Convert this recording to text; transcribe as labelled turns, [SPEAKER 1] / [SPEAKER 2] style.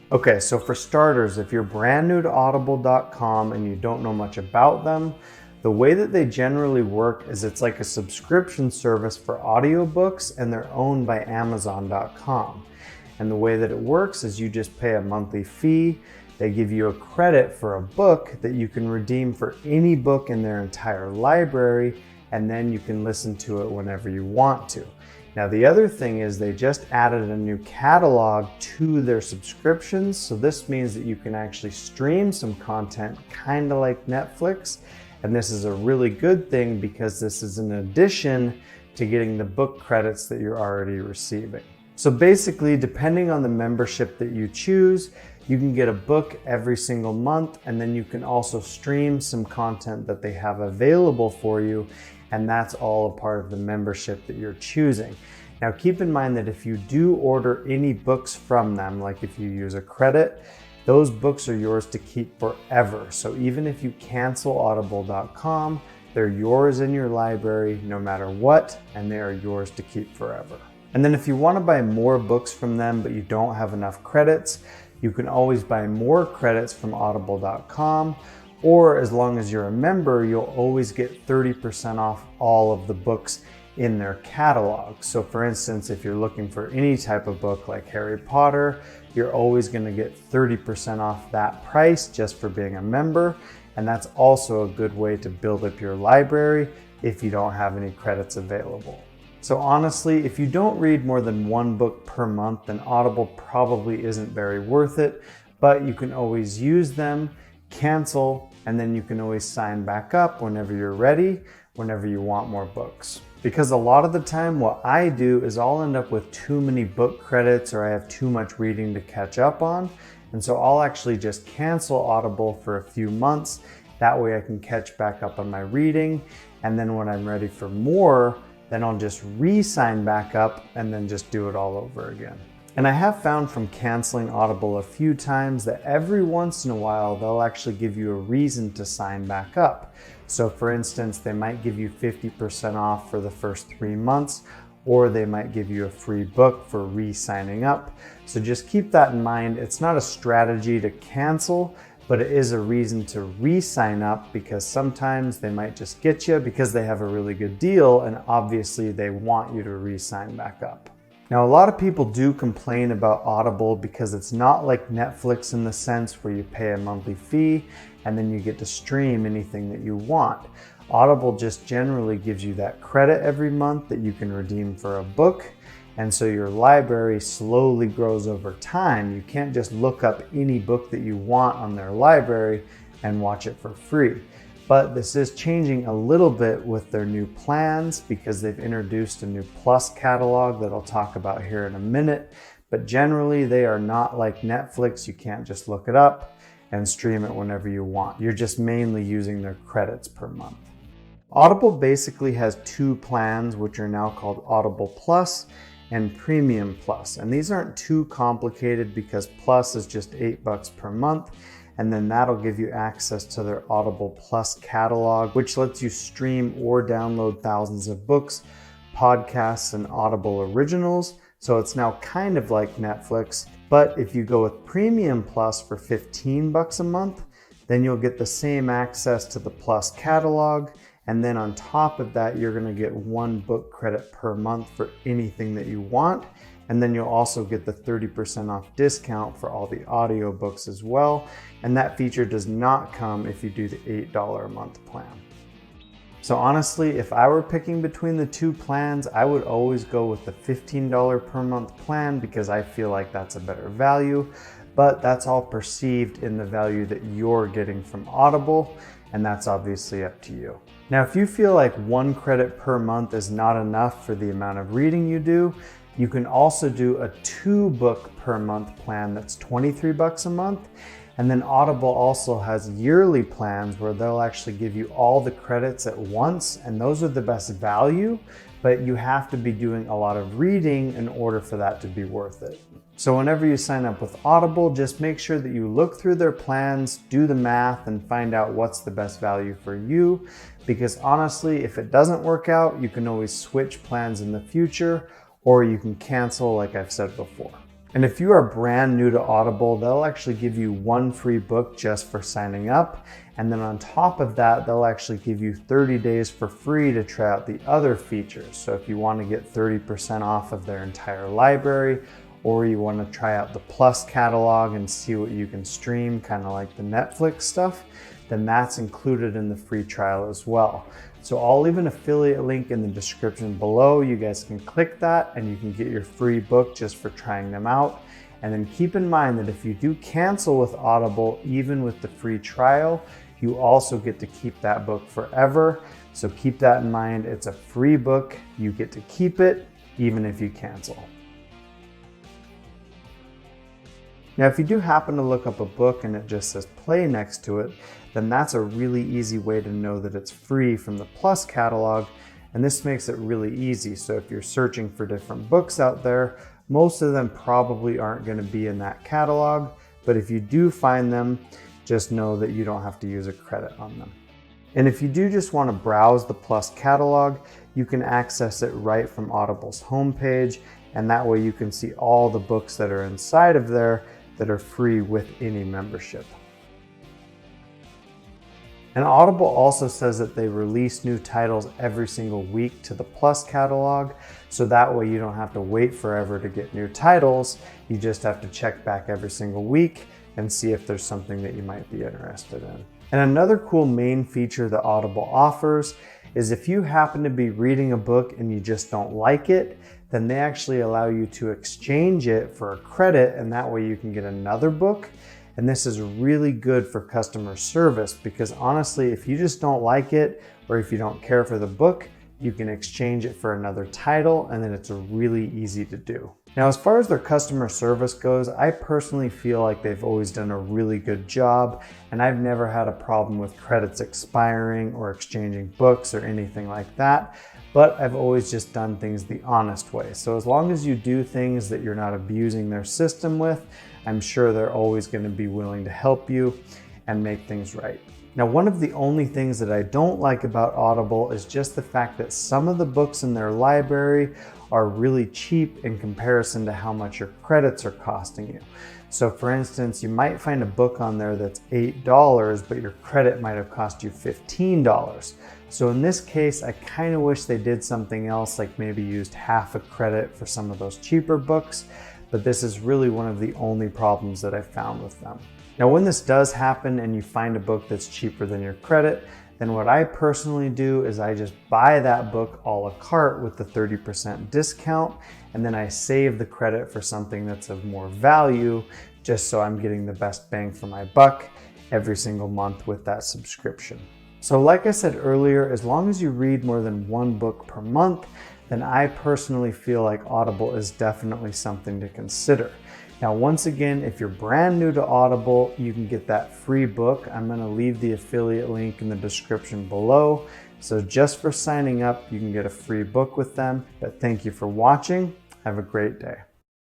[SPEAKER 1] Okay, so for starters, if you're brand new to audible.com and you don't know much about them, the way that they generally work is it's like a subscription service for audiobooks, and they're owned by amazon.com. And the way that it works is you just pay a monthly fee. They give you a credit for a book that you can redeem for any book in their entire library, and then you can listen to it whenever you want to. Now, the other thing is they just added a new catalog to their subscriptions. So this means that you can actually stream some content, kind of like Netflix. And this is a really good thing because this is in addition to getting the book credits that you're already receiving. So basically, depending on the membership that you choose, you can get a book every single month, and then you can also stream some content that they have available for you, and that's all a part of the membership that you're choosing. Now keep in mind that if you do order any books from them, like if you use a credit, those books are yours to keep forever. So even if you cancel audible.com, they're yours in your library no matter what, and they are yours to keep forever. And then if you want to buy more books from them but you don't have enough credits, you can always buy more credits from audible.com, or as long as you're a member, you'll always get 30% off all of the books in their catalog. So for instance, if you're looking for any type of book like Harry Potter, you're always going to get 30% off that price just for being a member. And that's also a good way to build up your library if you don't have any credits available. So honestly, if you don't read more than one book per month, then Audible probably isn't very worth it, but you can always use them, cancel, and then you can always sign back up whenever you're ready, whenever you want more books. Because a lot of the time what I do is I'll end up with too many book credits, or I have too much reading to catch up on. And so I'll actually just cancel Audible for a few months. That way I can catch back up on my reading. And then when I'm ready for more, then I'll just re-sign back up and then just do it all over again. And I have found from canceling Audible a few times that every once in a while, they'll actually give you a reason to sign back up. So for instance, they might give you 50% off for the first 3 months, or they might give you a free book for re-signing up. So just keep that in mind. It's not a strategy to cancel, but it is a reason to re-sign up, because sometimes they might just get you because they have a really good deal, and obviously they want you to re-sign back up. Now, a lot of people do complain about Audible because it's not like Netflix in the sense where you pay a monthly fee and then you get to stream anything that you want. Audible just generally gives you that credit every month that you can redeem for a book. And so your library slowly grows over time. You can't just look up any book that you want on their library and watch it for free. But this is changing a little bit with their new plans, because they've introduced a new Plus catalog that I'll talk about here in a minute. But generally, they are not like Netflix. You can't just look it up and stream it whenever you want. You're just mainly using their credits per month. Audible basically has 2 plans, which are now called Audible Plus and Premium Plus. And these aren't too complicated because Plus is just $8 per month. And then that'll give you access to their Audible Plus catalog, which lets you stream or download thousands of books, podcasts, and Audible originals. So it's now kind of like Netflix. But if you go with Premium Plus for $15 a month, then you'll get the same access to the Plus catalog. And then on top of that, you're gonna get 1 book credit per month for anything that you want. And then you'll also get the 30% off discount for all the audiobooks as well. And that feature does not come if you do the $8 a month plan. So honestly, if I were picking between the 2 plans, I would always go with the $15 per month plan, because I feel like that's a better value. But that's all perceived in the value that you're getting from Audible, and that's obviously up to you. Now, if you feel like 1 credit per month is not enough for the amount of reading you do, you can also do a 2 book per month plan that's $23 a month. And then Audible also has yearly plans where they'll actually give you all the credits at once, and those are the best value, but you have to be doing a lot of reading in order for that to be worth it. So whenever you sign up with Audible, just make sure that you look through their plans, do the math, and find out what's the best value for you. Because honestly, if it doesn't work out, you can always switch plans in the future, or you can cancel like I've said before. And if you are brand new to Audible, they'll actually give you one free book just for signing up. And then on top of that, they'll actually give you 30 days for free to try out the other features. So if you want to get 30% off of their entire library, or you want to try out the Plus catalog and see what you can stream, kind of like the Netflix stuff, then that's included in the free trial as well. So I'll leave an affiliate link in the description below. You guys can click that and you can get your free book just for trying them out. And then keep in mind that if you do cancel with Audible, even with the free trial, you also get to keep that book forever. So keep that in mind. It's a free book. You get to keep it even if you cancel. Now, if you do happen to look up a book and it just says play next to it, then that's a really easy way to know that it's free from the Plus catalog. And this makes it really easy. So if you're searching for different books out there, most of them probably aren't going to be in that catalog. But if you do find them, just know that you don't have to use a credit on them. And if you do just want to browse the Plus catalog, you can access it right from Audible's homepage. And that way you can see all the books that are inside of there that are free with any membership. And Audible also says that they release new titles every single week to the Plus catalog, so that way you don't have to wait forever to get new titles. You just have to check back every single week and see if there's something that you might be interested in. And another cool main feature that Audible offers is if you happen to be reading a book and you just don't like it, then they actually allow you to exchange it for a credit, and that way you can get another book. And this is really good for customer service because honestly, if you just don't like it or if you don't care for the book, you can exchange it for another title, and then it's really easy to do. Now, as far as their customer service goes, I personally feel like they've always done a really good job, and I've never had a problem with credits expiring or exchanging books or anything like that. But I've always just done things the honest way. So as long as you do things that you're not abusing their system with, I'm sure they're always going to be willing to help you and make things right. Now, one of the only things that I don't like about Audible is just the fact that some of the books in their library are really cheap in comparison to how much your credits are costing you. So for instance, you might find a book on there that's $8, but your credit might have cost you $15. So in this case, I kind of wish they did something else, like maybe used half a credit for some of those cheaper books, but this is really one of the only problems that I found with them. Now, when this does happen and you find a book that's cheaper than your credit, then what I personally do is I just buy that book a la carte with the 30% discount, and then I save the credit for something that's of more value, just so I'm getting the best bang for my buck every single month with that subscription. So like I said earlier, as long as you read more than one book per month, then I personally feel like Audible is definitely something to consider. Now, once again, if you're brand new to Audible, you can get that free book. I'm going to leave the affiliate link in the description below. So just for signing up, you can get a free book with them. But thank you for watching. Have a great day.